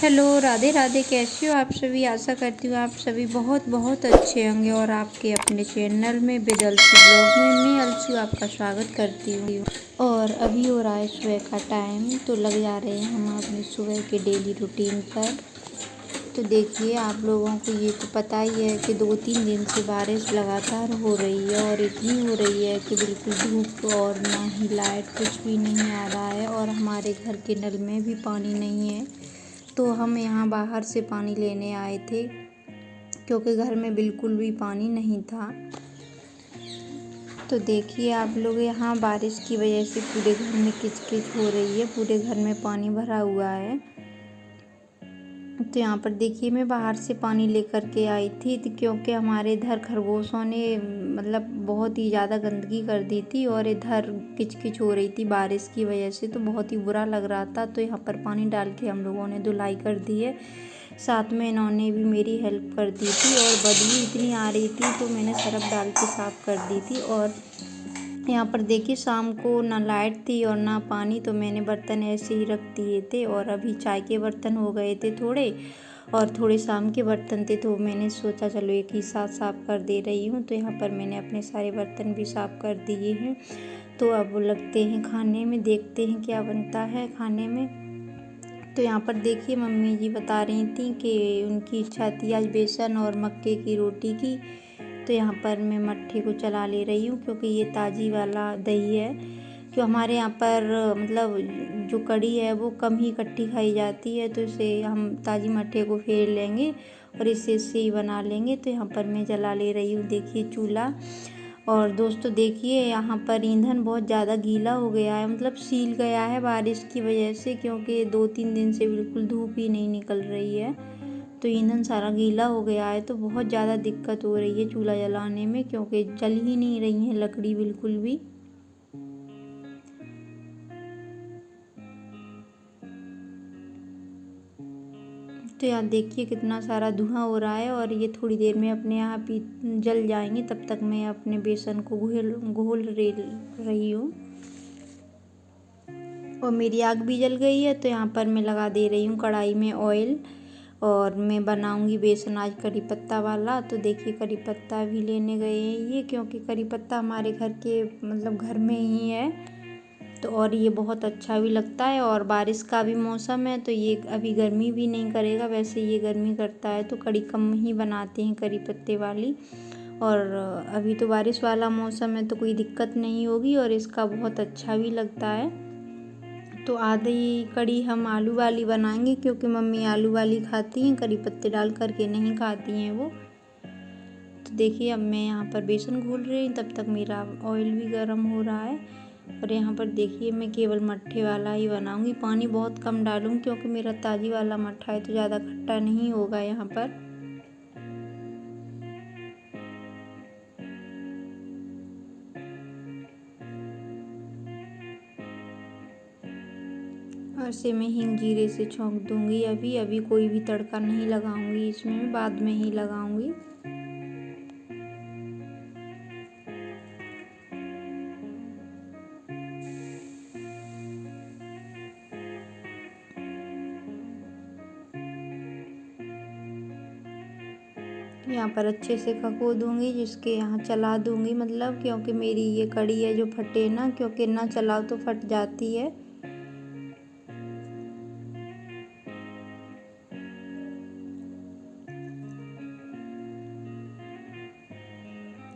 Hello, Radhe Radhe. कैसे हो आप सभी? आशा करती हूँ आप सभी बहुत बहुत अच्छे होंगे और आपके अपने चैनल में बेदलसी ब्लॉग में मैं अलसू आपका स्वागत करती हूँ। और अभी हो रहा है सुबह का टाइम, तो लग जा रहे हैं हम अपनी सुबह के डेली रूटीन पर। तो देखिए, आप लोगों को ये तो पता ही है कि 2-3 दिन से बारिश लगातार हो रही है और इतनी हो रही है कि बिल्कुल धूप और ना ही लाइट, कुछ भी नहीं आ रहा है। और हमारे घर के नल में भी पानी नहीं है, तो हम यहाँ बाहर से पानी लेने आए थे क्योंकि घर में बिल्कुल भी पानी नहीं था। तो देखिए आप लोग, यहाँ बारिश की वजह से पूरे घर में किचकिच हो रही है, पूरे घर में पानी भरा हुआ है। तो यहाँ पर देखिए, मैं बाहर से पानी लेकर के आई थी क्योंकि हमारे इधर खरगोशों ने मतलब बहुत ही ज़्यादा गंदगी कर दी थी और इधर किचकिच हो रही थी बारिश की वजह से, तो बहुत ही बुरा लग रहा था। तो यहाँ पर पानी डाल के हम लोगों ने धुलाई कर दी है, साथ में इन्होंने भी मेरी हेल्प कर दी थी। और बदबू इतनी आ रही थी तो मैंने सर्फ डाल के साफ़ कर दी थी। और यहाँ पर देखिए, शाम को ना लाइट थी और ना पानी, तो मैंने बर्तन ऐसे ही रख दिए थे। और अभी चाय के बर्तन हो गए थे थोड़े, और थोड़े शाम के बर्तन थे, तो मैंने सोचा चलो एक ही साथ साफ़ कर दे रही हूँ। तो यहाँ पर मैंने अपने सारे बर्तन भी साफ़ कर दिए हैं। तो अब लगते हैं खाने में, देखते हैं क्या बनता है खाने में। तो यहाँ पर देखिए, मम्मी जी बता रही थी कि उनकी इच्छा थी आज बेसन और मक्के की रोटी की। तो यहाँ पर मैं मट्ठे को चला ले रही हूँ क्योंकि ये ताज़ी वाला दही है। क्यों हमारे यहाँ पर मतलब जो कढ़ी है वो कम ही इकट्ठी खाई जाती है, तो इसे हम ताज़ी मट्ठे को फेर लेंगे और इससे ही बना लेंगे। तो यहाँ पर मैं जला ले रही हूँ देखिए चूल्हा। और दोस्तों देखिए, यहाँ पर ईंधन बहुत ज़्यादा गीला हो गया है, मतलब सील गया है बारिश की वजह से, क्योंकि 2-3 दिन से बिल्कुल धूप ही नहीं निकल रही है। तो ईंधन सारा गीला हो गया है, तो बहुत ज़्यादा दिक्कत हो रही है चूल्हा जलाने में, क्योंकि जल ही नहीं रही है लकड़ी बिल्कुल भी। तो यहाँ देखिए कितना सारा धुआं हो रहा है और ये थोड़ी देर में अपने आप ही जल जाएंगे। तब तक मैं अपने बेसन को घोल रही हूँ। और मेरी आग भी जल गई है, तो यहाँ पर मैं लगा दे रही हूँ कढ़ाई में ऑयल। और मैं बनाऊंगी बेसन आज करी पत्ता वाला। तो देखिए, करी पत्ता भी लेने गए हैं ये, क्योंकि करी पत्ता हमारे घर के मतलब घर में ही है, तो और ये बहुत अच्छा भी लगता है। और बारिश का भी मौसम है, तो ये अभी गर्मी भी नहीं करेगा, वैसे ये गर्मी करता है, तो कड़ी कम ही बनाते हैं करी पत्ते वाली। और अभी तो बारिश वाला मौसम है, तो कोई दिक्कत नहीं होगी और इसका बहुत अच्छा भी लगता है। तो आधी कड़ी हम आलू वाली बनाएंगे, क्योंकि मम्मी आलू वाली खाती हैं, करी पत्ते डाल करके नहीं खाती हैं वो। तो देखिए, अब मैं यहाँ पर बेसन घोल रही हूँ, तब तक मेरा ऑयल भी गर्म हो रहा है। और यहाँ पर देखिए, मैं केवल मट्ठे वाला ही बनाऊंगी, पानी बहुत कम डालूंगी क्योंकि मेरा ताज़ी वाला मट्ठा है, तो ज़्यादा खट्टा नहीं होगा यहाँ पर। और इसे मैं हींग जीरे से छौंक दूंगी। अभी अभी कोई भी तड़का नहीं लगाऊंगी इसमें, मैं बाद में ही लगाऊंगी। यहाँ पर अच्छे से खको दूंगी, जिसके यहाँ चला दूंगी, मतलब क्योंकि मेरी ये कड़ी है जो फटे ना, क्योंकि ना चलाओ तो फट जाती है।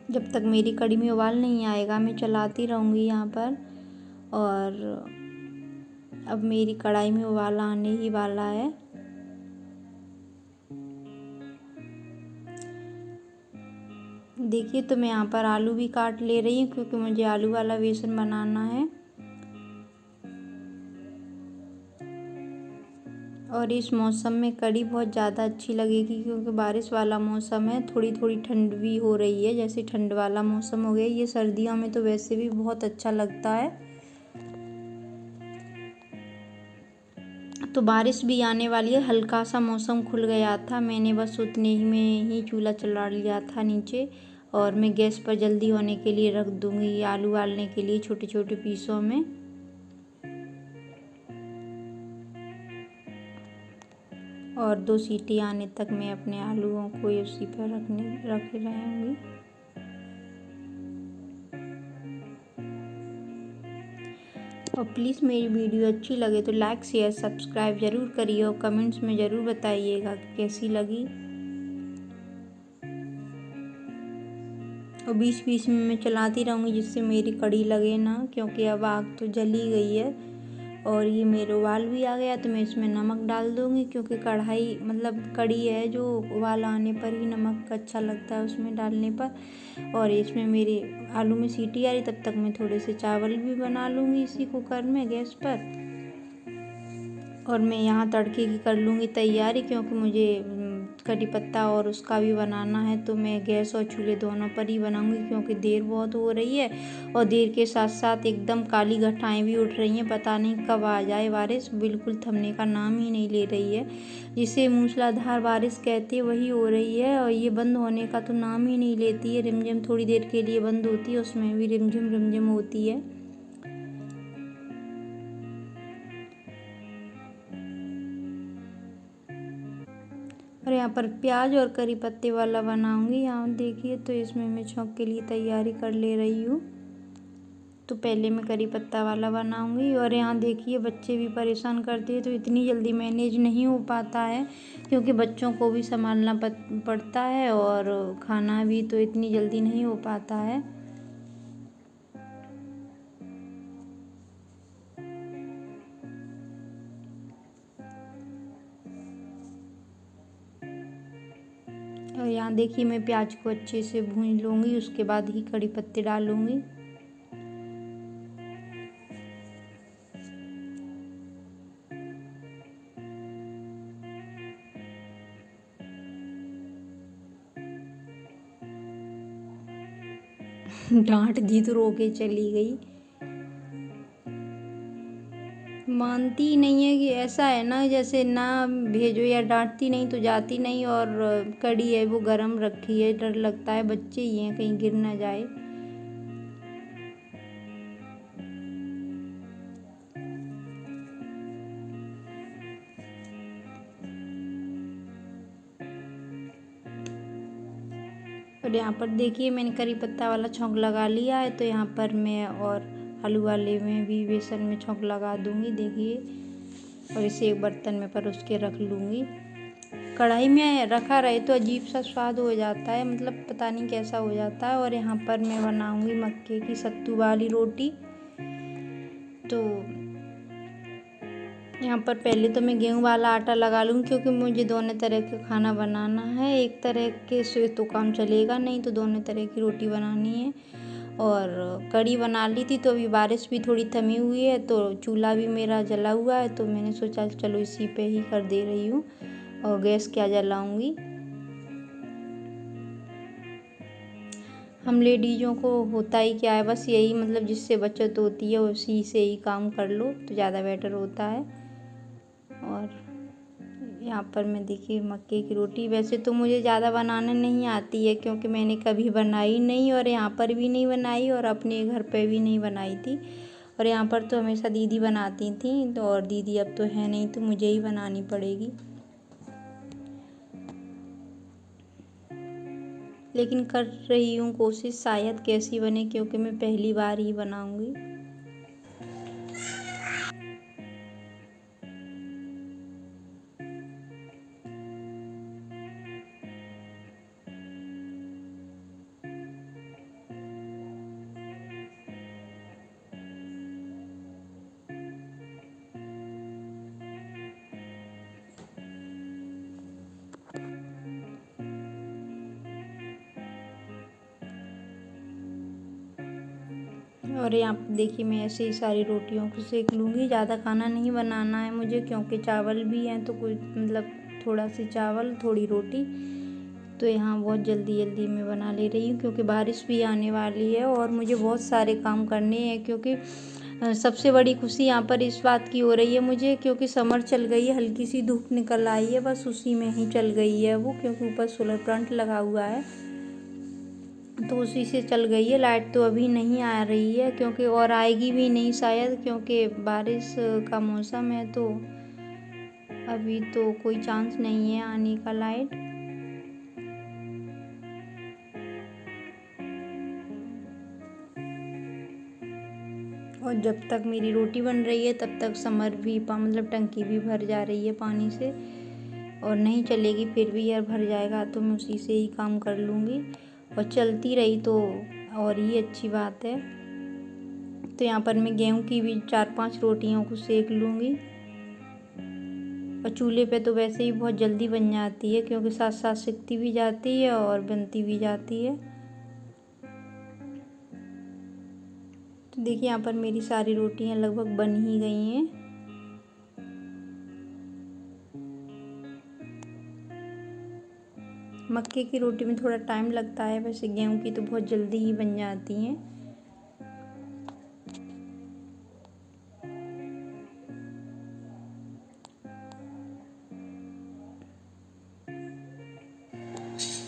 जब तक मेरी कड़ी में उबाल नहीं आएगा मैं चलाती रहूँगी यहाँ पर। और अब मेरी कढ़ाई में उबाल आने ही वाला है। देखिए, तो मैं यहाँ पर आलू भी काट ले रही हूँ क्योंकि मुझे आलू वाला बेसन बनाना है। और इस मौसम में कड़ी बहुत ज़्यादा अच्छी लगेगी, क्योंकि बारिश वाला मौसम है, थोड़ी थोड़ी ठंड भी हो रही है, जैसे ठंड वाला मौसम हो गया। ये सर्दियों में तो वैसे भी बहुत अच्छा लगता है। तो बारिश भी आने वाली है, हल्का सा मौसम खुल गया था, मैंने बस उतने ही में ही चूल्हा चला लिया था नीचे। और मैं गैस पर जल्दी होने के लिए रख दूँगी आलू उबालने के लिए छोटे छोटे पीसों में। और 2 सीटी आने तक मैं अपने आलूओं को उसी पर रख रहूँगी। और प्लीज़ मेरी वीडियो अच्छी लगे तो लाइक शेयर सब्सक्राइब ज़रूर करिए और कमेंट्स में ज़रूर बताइएगा कि कैसी लगी। और बीच बीच में मैं चलाती रहूँगी जिससे मेरी कड़ी लगे ना, क्योंकि अब आग तो जल ही गई है। और ये मेरे उबाल भी आ गया तो मैं इसमें नमक डाल दूँगी, क्योंकि कढ़ाई मतलब कड़ी है जो उबाल आने पर ही नमक अच्छा लगता है उसमें डालने पर। और इसमें मेरे आलू में सीटी आ रही, तब तक मैं थोड़े से चावल भी बना लूँगी इसी कुकर में गैस पर। और मैं यहाँ तड़के की कर लूँगी तैयारी, क्योंकि मुझे करी पत्ता और उसका भी बनाना है, तो मैं गैस और चूल्हे दोनों पर ही बनाऊँगी, क्योंकि देर बहुत हो रही है। और देर के साथ साथ एकदम काली घटाएं भी उठ रही हैं, पता नहीं कब आ जाए बारिश, बिल्कुल थमने का नाम ही नहीं ले रही है। जिसे मूसलाधार बारिश कहते हैं वही हो रही है, और ये बंद होने का तो नाम ही नहीं लेती है। रिमझिम थोड़ी देर के लिए बंद होती है, उसमें भी रिमझिम रिमझिम होती है। और यहाँ पर प्याज और करी पत्ते वाला बनाऊंगी। यहाँ देखिए, तो इसमें मैं छौंक के लिए तैयारी कर ले रही हूँ। तो पहले मैं करी पत्ता वाला बनाऊंगी। और यहाँ देखिए, बच्चे भी परेशान करते हैं तो इतनी जल्दी मैनेज नहीं हो पाता है, क्योंकि बच्चों को भी संभालना पड़ता है और खाना भी, तो इतनी जल्दी नहीं हो पाता है। और यहाँ देखिए, मैं प्याज को अच्छे से भून लूँगी, उसके बाद ही कड़ी पत्ते डालूँगी। डांट दी तो रो के चली गई, मानती नहीं है। कि ऐसा है ना, जैसे ना भेजो या डांटती नहीं तो जाती नहीं। और कड़ी है वो गरम रखी है, डर लगता है बच्चे ही हैं कहीं गिर ना जाए। और यहाँ पर देखिए, मैंने करी पत्ता वाला छौंक लगा लिया है, तो यहाँ पर मैं और आलू वाले में भी बेसन में छौंक लगा दूँगी। देखिए, और इसे एक बर्तन में परोस के रख लूँगी। कढ़ाई में रखा रहे तो अजीब सा स्वाद हो जाता है, मतलब पता नहीं कैसा हो जाता है। और यहाँ पर मैं बनाऊँगी मक्के की सत्तू वाली रोटी। तो यहाँ पर पहले तो मैं गेहूं वाला आटा लगा लूँगी, क्योंकि मुझे दोनों तरह का खाना बनाना है। एक तरह के से तो काम चलेगा नहीं, तो दोनों तरह की रोटी बनानी है। और कड़ी बना ली थी, तो अभी बारिश भी थोड़ी थमी हुई है, तो चूल्हा भी मेरा जला हुआ है, तो मैंने सोचा चलो इसी पे ही कर दे रही हूँ और गैस क्या जलाऊँगी। हम लेडीज़ों को होता ही क्या है, बस यही, मतलब जिससे बचत होती है उसी से ही काम कर लो तो ज़्यादा बेटर होता है। और यहाँ पर मैं देखिए मक्के की रोटी, वैसे तो मुझे ज़्यादा बनाने नहीं आती है, क्योंकि मैंने कभी बनाई नहीं, और यहाँ पर भी नहीं बनाई और अपने घर पे भी नहीं बनाई थी। और यहाँ पर तो हमेशा दीदी बनाती थी, तो और दीदी अब तो है नहीं, तो मुझे ही बनानी पड़ेगी। लेकिन कर रही हूँ कोशिश, शायद कैसी बने, क्योंकि मैं पहली बार ही बनाऊँगी। और यहाँ पे देखिए, मैं ऐसे ही सारी रोटियों को सेक लूँगी। ज़्यादा खाना नहीं बनाना है मुझे, क्योंकि चावल भी हैं, तो कुछ मतलब थोड़ा सी चावल थोड़ी रोटी। तो यहाँ बहुत जल्दी जल्दी मैं बना ले रही हूँ, क्योंकि बारिश भी आने वाली है और मुझे बहुत सारे काम करने हैं। क्योंकि सबसे बड़ी खुशी यहाँ पर इस बात की हो रही है मुझे, क्योंकि समर चल गई है, हल्की सी धूप निकल आई है, बस उसी में ही चल गई है वो, क्योंकि ऊपर सोलर प्लांट लगा हुआ है, तो उसी से चल गई है। लाइट तो अभी नहीं आ रही है, क्योंकि और आएगी भी नहीं शायद, क्योंकि बारिश का मौसम है, तो अभी तो कोई चांस नहीं है आने का लाइट। और जब तक मेरी रोटी बन रही है तब तक समर भी मतलब टंकी भी भर जा रही है पानी से, और नहीं चलेगी फिर भी यार भर जाएगा तो मैं उसी से ही काम कर लूँगी। और चलती रही तो और ही अच्छी बात है। तो यहाँ पर मैं गेहूं की भी 4-5 रोटियों को सेक लूँगी। और चूल्हे पे तो वैसे ही बहुत जल्दी बन जाती है, क्योंकि साथ साथ सिकती भी जाती है और बनती भी जाती है। तो देखिए यहाँ पर मेरी सारी रोटियां लगभग बन ही गई हैं। मक्के की रोटी में थोड़ा टाइम लगता है, वैसे गेहूं की तो बहुत जल्दी ही बन जाती हैं।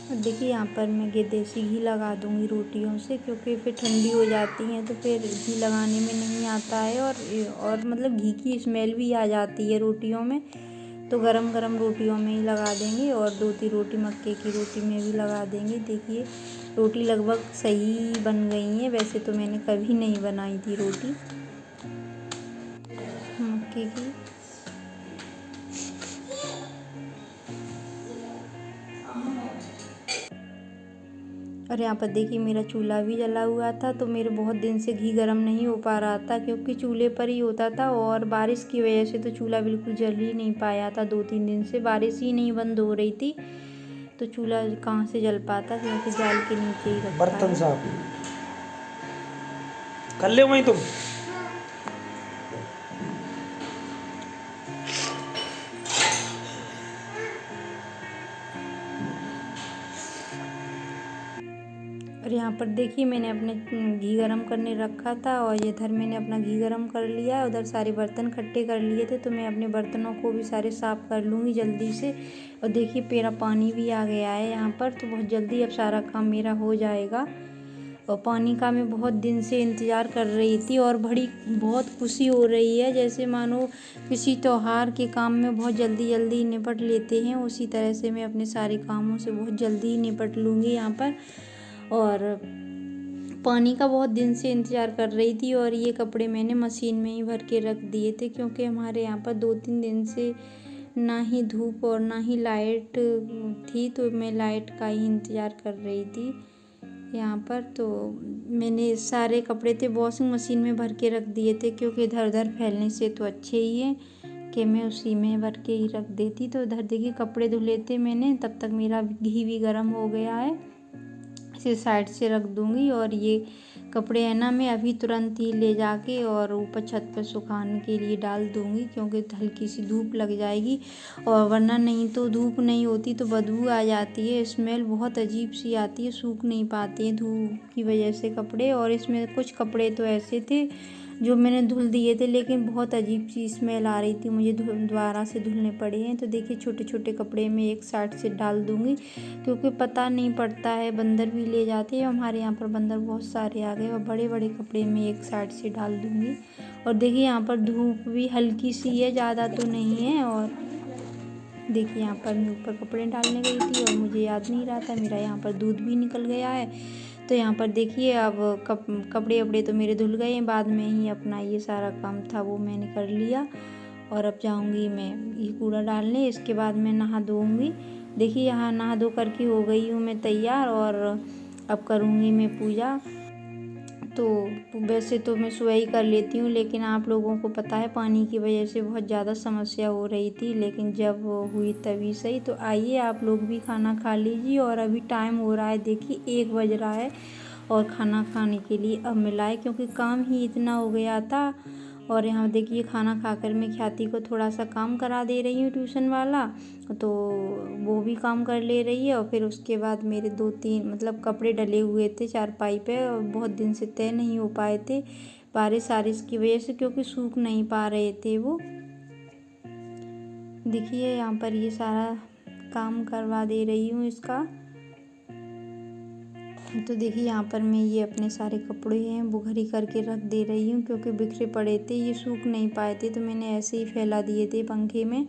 और देखिए यहाँ पर मैं देसी घी लगा दूंगी रोटियों से, क्योंकि फिर ठंडी हो जाती हैं तो फिर घी लगाने में नहीं आता है, और मतलब घी की स्मेल भी आ जाती है रोटियों में। तो गरम गरम रोटियों में ही लगा देंगे, और 2-3 रोटी मक्के की रोटी में भी लगा देंगे। देखिए रोटी लगभग सही बन गई है। वैसे तो मैंने कभी नहीं बनाई थी रोटी मक्के की। और यहाँ पर देखिए मेरा चूल्हा भी जला हुआ था, तो मेरे बहुत दिन से घी गर्म नहीं हो पा रहा था, क्योंकि चूल्हे पर ही होता था, और बारिश की वजह से तो चूल्हा बिल्कुल जल ही नहीं पाया था। 2-3 दिन से बारिश ही नहीं बंद हो रही थी, तो चूल्हा कहाँ से जल पाता, क्योंकि जाल के नीचे ही रखा बर्तन है। साफ कर ले वहीं तुम। और यहाँ पर देखिए मैंने अपने घी गरम करने रखा था, और इधर मैंने अपना घी गरम कर लिया, उधर सारे बर्तन इकट्ठे कर लिए थे। तो मैं अपने बर्तनों को भी सारे साफ़ कर लूँगी जल्दी से। और देखिए मेरा पानी भी आ गया है यहाँ पर, तो बहुत जल्दी अब सारा काम मेरा हो जाएगा। और पानी का मैं बहुत दिन से इंतज़ार कर रही थी, और बड़ी बहुत खुशी हो रही है, जैसे मानो किसी त्योहार के काम में बहुत जल्दी जल्दी निपट लेते हैं, उसी तरह से मैं अपने सारे कामों से बहुत जल्दी ही निपट लूँगी यहाँ पर। और पानी का बहुत दिन से इंतज़ार कर रही थी, और ये कपड़े मैंने मशीन में ही भर के रख दिए थे, क्योंकि हमारे यहाँ पर 2-3 दिन से ना ही धूप और ना ही लाइट थी, तो मैं लाइट का ही इंतज़ार कर रही थी यहाँ पर। तो मैंने सारे कपड़े थे वॉशिंग मशीन में भर के रख दिए थे, क्योंकि इधर उधर फैलने से तो अच्छे ही है कि मैं उसी में भर के ही रख देती। तो इधर देखिए कपड़े धुले थे मैंने, तब तक मेरा घी भी गर्म हो गया है। इसे साइड से रख दूंगी, और ये कपड़े है ना मैं अभी तुरंत ही ले जाके और ऊपर छत पर सुखाने के लिए डाल दूंगी, क्योंकि हल्की सी धूप लग जाएगी, और वरना नहीं तो धूप नहीं होती तो बदबू आ जाती है, स्मेल बहुत अजीब सी आती है, सूख नहीं पाते हैं धूप की वजह से कपड़े। और इसमें कुछ कपड़े तो ऐसे थे जो मैंने धुल दिए थे, लेकिन बहुत अजीब सी स्मेल आ रही थी, मुझे दोबारा से धुलने पड़े हैं। तो देखिए छोटे छोटे कपड़े मैं एक साइड से डाल दूंगी, क्योंकि पता नहीं पड़ता है, बंदर भी ले जाते हैं। हमारे यहाँ पर बंदर बहुत सारे आ गए, और बड़े बड़े कपड़े मैं एक साइड से डाल दूंगी। और देखिए यहाँ पर धूप भी हल्की सी है, ज़्यादा तो नहीं है। और देखिए यहाँ पर मैं ऊपर कपड़े डालने गई थी, और मुझे याद नहीं रहा था, मेरा यहाँ पर दूध भी निकल गया है। तो यहाँ पर देखिए अब कपड़े वपड़े तो मेरे धुल गए हैं, बाद में ही अपना ये सारा काम था वो मैंने कर लिया। और अब जाऊँगी मैं ये कूड़ा डालने, इसके बाद मैं नहा धोऊँगी। देखिए यहाँ नहा धो करके हो गई हूँ मैं तैयार, और अब करूँगी मैं पूजा। तो वैसे तो मैं सुबह ही कर लेती हूँ, लेकिन आप लोगों को पता है पानी की वजह से बहुत ज़्यादा समस्या हो रही थी, लेकिन जब वो हुई तभी सही। तो आइए आप लोग भी खाना खा लीजिए, और अभी टाइम हो रहा है देखिए 1 बज रहा है, और खाना खाने के लिए अब मिला है, क्योंकि काम ही इतना हो गया था। और यहाँ देखिए खाना खाकर मैं ख्याति को थोड़ा सा काम करा दे रही हूँ ट्यूशन वाला, तो वो भी काम कर ले रही है। और फिर उसके बाद मेरे 2-3 मतलब कपड़े डले हुए थे चारपाई पे, और बहुत दिन से तय नहीं हो पाए थे बारिश की वजह से, क्योंकि सूख नहीं पा रहे थे वो। देखिए यहाँ पर ये सारा काम करवा दे रही हूँ इसका। तो देखिए यहाँ पर मैं ये अपने सारे कपड़े हैं वो घड़ी करके रख दे रही हूँ, क्योंकि बिखरे पड़े थे, ये सूख नहीं पाए थे, तो मैंने ऐसे ही फैला दिए थे पंखे में।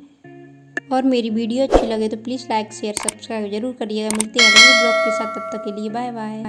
और मेरी वीडियो अच्छी लगे तो प्लीज़ लाइक शेयर सब्सक्राइब जरूर करिएगा। मिलते हैं अगले ब्लॉग के साथ, तब तक के लिए बाय बाय।